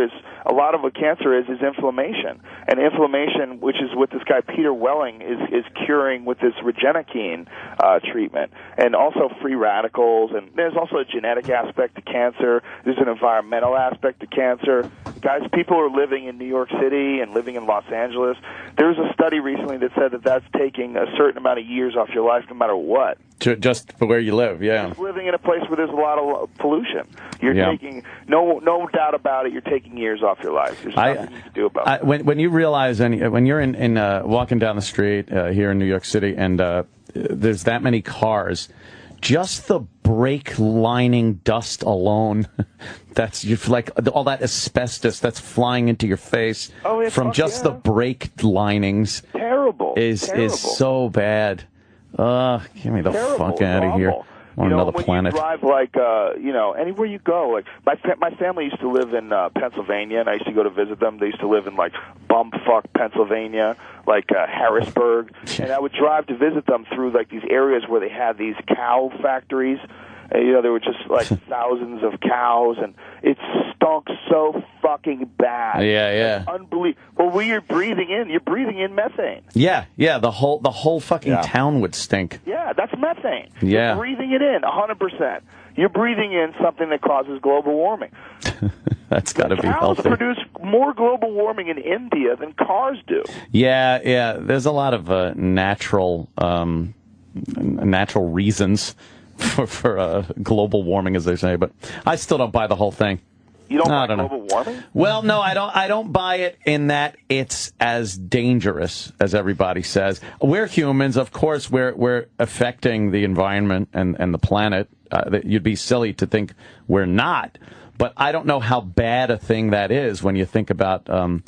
is, a lot of what cancer is inflammation. And inflammation, which is what this guy Peter Welling is curing with this Regenikine treatment. And also free radicals, and there's also a genetic aspect to cancer. There's an environmental aspect to cancer. Guys, people are living in New York City and living in Los Angeles. There was a study recently that said that that's taking a certain amount of years off your life no matter what. Just for where you live, yeah. Just living in a place where there's a lot of pollution. You're taking, no doubt about it, you're taking years off your life. There's nothing you can do about it. When you realize, when you're in walking down the street here in New York City, and there's that many cars, just the brake lining dust alone, that's like all that asbestos that's flying into your face from just the brake linings. Terrible. Is so bad. Get me the fuck out of here. on another when planet. You drive anywhere you go. Like my family used to live in Pennsylvania, and I used to go to visit them. They used to live in like bumfuck Pennsylvania, like Harrisburg, and I would drive to visit them through like these areas where they had these cow factories. And, there were just like thousands of cows, and it stunk so fucking bad. Yeah. Unbelievable. Well, when you're breathing in methane. Yeah. The whole fucking town would stink. Yeah, that's methane. Yeah. You're breathing it in, 100%. You're breathing in something that causes global warming. That's got to be healthy. Cows produce more global warming in India than cars do. Yeah. There's a lot of natural reasons for global warming, as they say, but I still don't buy the whole thing. You don't buy global warming? Well, no, I don't buy it in that it's as dangerous as everybody says. We're humans, of course. We're affecting the environment and the planet. You'd be silly to think we're not. But I don't know how bad a thing that is when you think about, on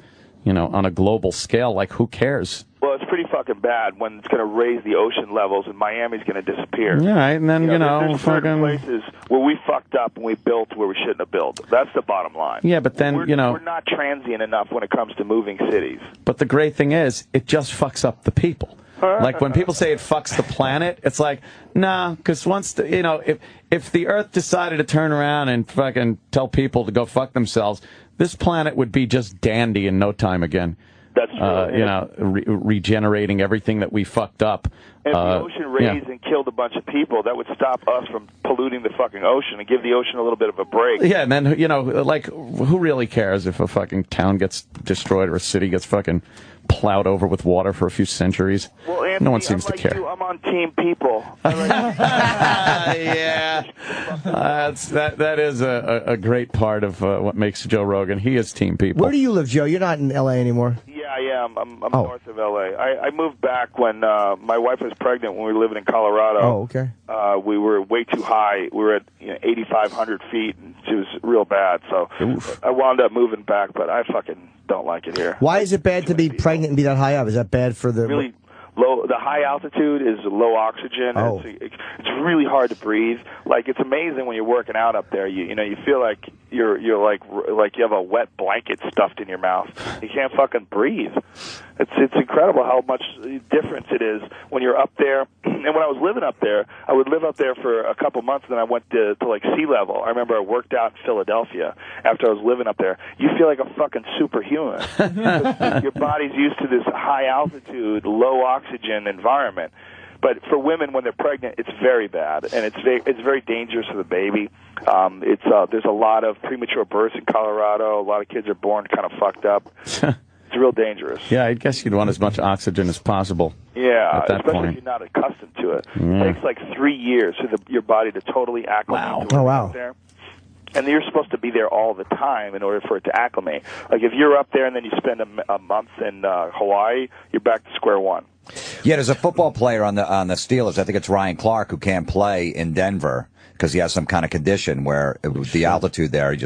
a global scale. Like, who cares? Well, it's pretty fucking bad when it's going to raise the ocean levels and Miami's going to disappear. Yeah, right, and then, there's certain places where we fucked up and we built where we shouldn't have built. That's the bottom line. Yeah, but then, we're not transient enough when it comes to moving cities. But the great thing is, it just fucks up the people. Like, when people say it fucks the planet, it's like, nah, because once, if the Earth decided to turn around and fucking tell people to go fuck themselves, this planet would be just dandy in no time again. That's true. Regenerating everything that we fucked up. If the ocean raised and killed a bunch of people, that would stop us from polluting the fucking ocean and give the ocean a little bit of a break. Yeah, and then, who really cares if a fucking town gets destroyed or a city gets fucking plowed over with water for a few centuries? Well, Anthony, no one seems to care. I'm on team people. Yeah. That is a great part of what makes Joe Rogan. He is team people. Where do you live, Joe? You're not in L.A. anymore? Yeah, I am. I'm north of L.A. I moved back when my wife was pregnant when we were living in Colorado. Oh, okay. We were way too high. We were at 8,500 feet, and she was real bad. So I wound up moving back, but I fucking don't like it here. Why is it bad to be pregnant and be that high up? Is that bad for the... Really low. The high altitude is low oxygen. Oh. It's really hard to breathe. Like, it's amazing when you're working out up there. You feel like you're like you have a wet blanket stuffed in your mouth. You can't fucking breathe. It's incredible how much difference it is when you're up there. And when I was living up there, I would live up there for a couple months, and then I went to like sea level. I remember I worked out in Philadelphia after I was living up there. You feel like a fucking superhuman. Your body's used to this high altitude, low oxygen environment. But for women, when they're pregnant, it's very bad, and it's very dangerous for the baby. There's a lot of premature births in Colorado. A lot of kids are born kind of fucked up. It's real dangerous. Yeah, I guess you'd want as much oxygen as possible. Yeah, at that especially point. if you're not accustomed to it. It takes like 3 years for your body to totally acclimate to it. Oh, wow. There. And you're supposed to be there all the time in order for it to acclimate. Like, if you're up there and then you spend a month in Hawaii, you're back to square one. Yeah, there's a football player on the Steelers. I think it's Ryan Clark, who can't play in Denver because he has some kind of condition where the altitude there, he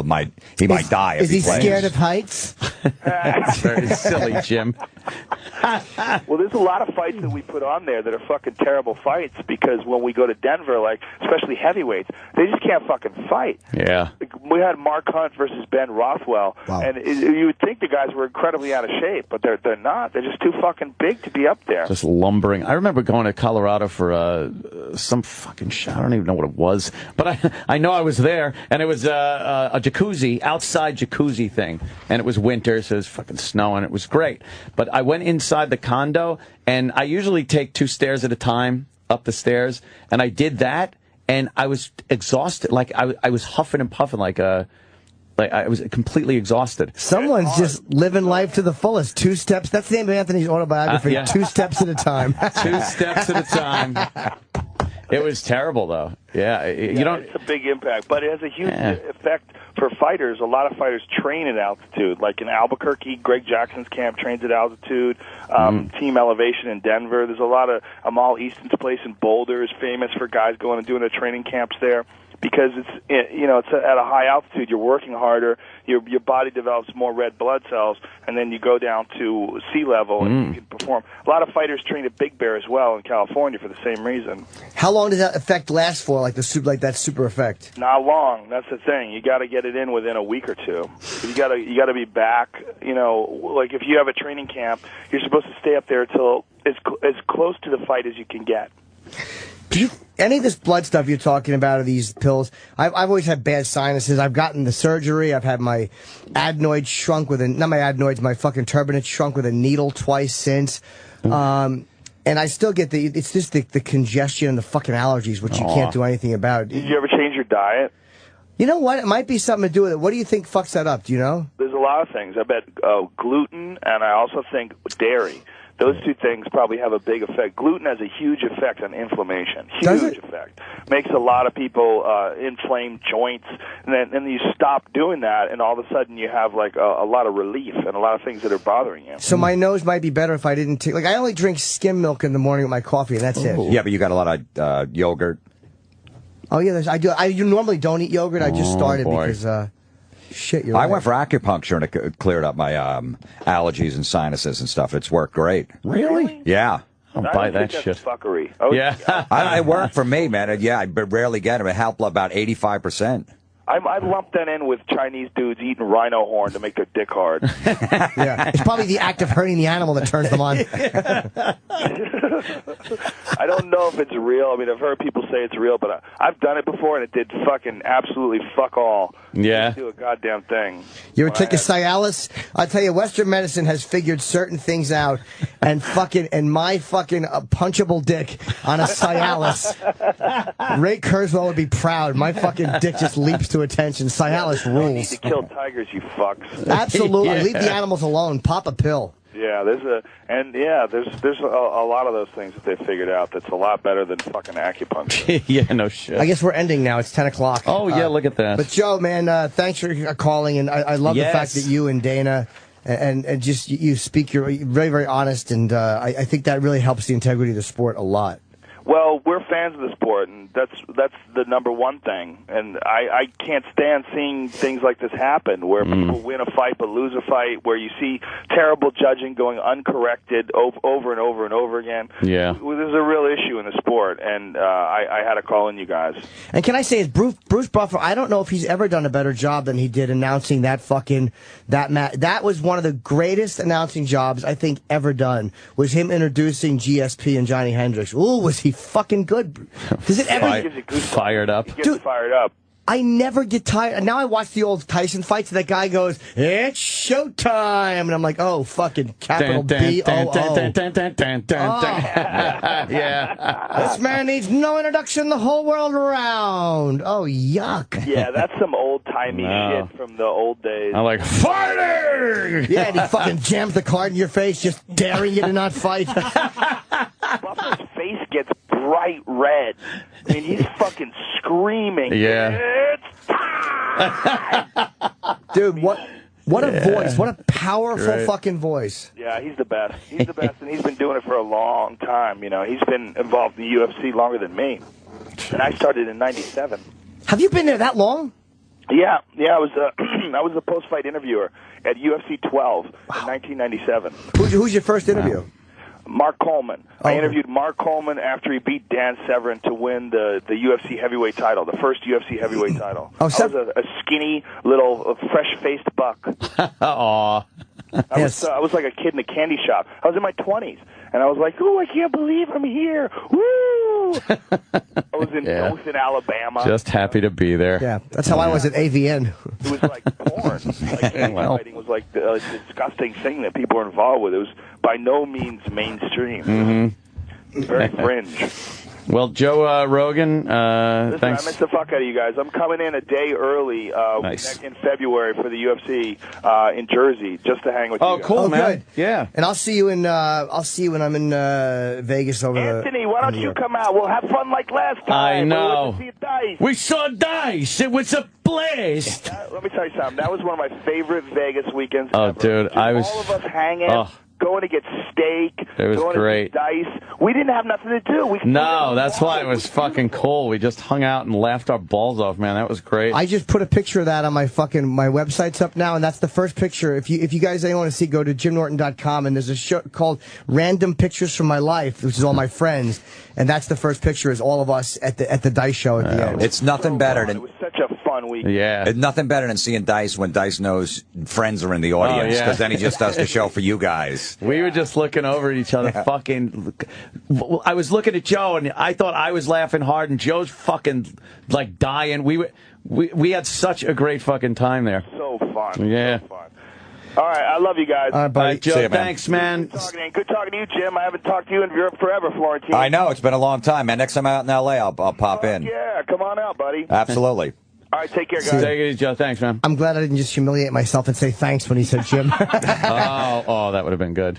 might die if he plays. Is he scared of heights? That's very silly, Jim. Well, there's a lot of fights that we put on there that are fucking terrible fights because when we go to Denver, like, especially heavyweights, they just can't fucking fight. Yeah. We had Mark Hunt versus Ben Rothwell, and you would think the guys were incredibly out of shape, but they're not. They're just too fucking big to be up there. Just lumbering. I remember going to Colorado for some fucking show. I don't even know what it was, but I know I was there, and it was a jacuzzi, outside jacuzzi thing, and it was winter, so it was fucking snowing. It was great, but I went inside the condo, and I usually take 2 stairs at a time up the stairs, and I did that, and I was exhausted. Like I was huffing and puffing like I was completely exhausted. Someone's just living life to the fullest. 2 steps. That's the name of Anthony's autobiography. Yeah. 2 steps at a time. 2 steps at a time. It was terrible, though. Yeah, it's a big impact, but it has a huge effect for fighters. A lot of fighters train at altitude. Like in Albuquerque, Greg Jackson's camp trains at altitude. Team Elevation in Denver. There's a lot of Amal Easton's place in Boulder is famous for guys going and doing their training camps there. Because it's at a high altitude, you're working harder, your body develops more red blood cells, and then you go down to sea level and you can perform for him. A lot of fighters train at Big Bear as well in California for the same reason. How long does that effect last for, like that super effect? Not long. That's the thing. You got to get it in within a week or two. You got to be back. You know, like if you have a training camp, you're supposed to stay up there till as close to the fight as you can get. Any of this blood stuff you're talking about, or these pills, I've always had bad sinuses. I've gotten the surgery. I've had my adenoids shrunk with not my adenoids, my fucking turbinates shrunk with a needle twice since. And I still get it's just the congestion and the fucking allergies, which you can't do anything about. Did you ever change your diet? You know what? It might be something to do with it. What do you think fucks that up? Do you know? There's a lot of things. I bet gluten, and I also think dairy. Those two things probably have a big effect. Gluten has a huge effect on inflammation. Huge effect. Makes a lot of people inflame joints, and then you stop doing that, and all of a sudden you have like a lot of relief and a lot of things that are bothering you. So my nose might be better if I didn't take. Like I only drink skim milk in the morning with my coffee, and that's it. Yeah, but you got a lot of yogurt. Oh yeah, I do. You normally don't eat yogurt. I just started because. Shit, you're I right. went for acupuncture and it cleared up my allergies and sinuses and stuff. It's worked great. Really? Yeah. I'll buy that shit. Fuckery. Yeah. It worked for me, man. I rarely get them. It helped about 85%. I lumped that in with Chinese dudes eating rhino horn to make their dick hard. Yeah, it's probably the act of hurting the animal that turns them on. I don't know if it's real. I mean, I've heard people say it's real, but I've done it before, and it did fucking absolutely fuck all. Yeah. It didn't do a goddamn thing. You ever take a Cialis? I tell you, Western medicine has figured certain things out, and my fucking punchable dick on a Cialis. Ray Kurzweil would be proud. My fucking dick just leaps to attention. Cialis You don't need rules. to kill tigers, you fucks. Absolutely. Yeah. Leave the animals alone. Pop a pill. Yeah, there's a lot of those things that they figured out that's a lot better than fucking acupuncture. Yeah, no shit. I guess we're ending now. It's 10 o'clock. Oh, yeah, look at that. But, Joe, man, thanks for calling. And I love the fact that you and Dana and just you speak. You're very, very honest. And I think that really helps the integrity of the sport a lot. Well, we're fans of the sport, and that's the number one thing. And I can't stand seeing things like this happen, where people win a fight but lose a fight, where you see terrible judging going uncorrected over and over and over again. Yeah. There's a real issue in the sport, and I had to call in you guys. And can I say, Bruce Buffer, I don't know if he's ever done a better job than he did announcing that match. That was one of the greatest announcing jobs I think ever done, was him introducing GSP and Johnny Hendricks. Ooh, was he fucking good. Does it ever fired up? He gets fired up. I never get tired. Now I watch the old Tyson fights, and that guy goes, "It's showtime," and I'm like, "Oh, fucking capital B-O-O." Yeah. This man needs no introduction the whole world around. Oh, yuck. Yeah, that's some old-timey shit from the old days. I'm like, fighting! Yeah, and he fucking jams the card in your face, just daring you to not fight. Buffer's face gets bright red. I mean, he's fucking screaming. Yeah. It's time! Dude, what a voice. What a powerful fucking voice. Yeah, he's the best. He's the best, and he's been doing it for a long time. You know, he's been involved in the UFC longer than me. And I started in '97. Have you been there that long? Yeah. I was I was a post-fight interviewer at UFC 12 in 1997. Who's your first interview? Mark Coleman. I interviewed Mark Coleman after he beat Dan Severn to win the UFC heavyweight title, the first UFC heavyweight title. I was a skinny, little, fresh-faced buck. Aw. I was like a kid in a candy shop. I was in my 20s, and I was like, "Ooh, I can't believe I'm here! Woo!" I was in Dothan, Alabama. Just happy to be there. Yeah, that's how I was at AVN. It was like porn. Fighting was like a disgusting thing that people were involved with. It was by no means mainstream. Very fringe. Well, Joe Rogan, Listen, thanks. I missed the fuck out of you guys. I'm coming in a day early in February for the UFC in Jersey, just to hang with you guys. Oh, cool, man. Good. Yeah. And I'll see you when I'm in Vegas over Anthony, why don't you come out? We'll have fun like last time. I know. We went to see Dice. We saw Dice. It was a blast. Let me tell you something. That was one of my favorite Vegas weekends Oh, ever. dude, Just I was... all of us hanging. Oh. going to get steak, It was going great. to dice. We didn't have nothing to do. No, that's why it was fucking cool. We just hung out and laughed our balls off, man. That was great. I just put a picture of that on my website's up now, and that's the first picture. If you guys want to see, go to jimnorton.com, and there's a show called Random Pictures from My Life, which is all my friends, and that's the first picture is all of us at the dice show at the end. It's nothing better than. It was such a fun week. Yeah. It's nothing better than seeing Dice when Dice knows friends are in the audience, because then he just does the show for you guys. We were just looking over at each other, fucking. I was looking at Joe, and I thought I was laughing hard, and Joe's fucking like dying. We had such a great fucking time there. So fun. Yeah. So fun. All right, I love you guys. All right, buddy. All right, Joe, See you, man. thanks, man. Good talking to you, Jim. I haven't talked to you in Europe forever, Florentine. I know, it's been a long time, man. Next time I'm out in L.A., I'll pop in. Yeah, come on out, buddy. Absolutely. All right, take care, guys. Take it easy, Joe. Thanks, man. I'm glad I didn't just humiliate myself and say thanks when he said Jim. Oh, that would have been good.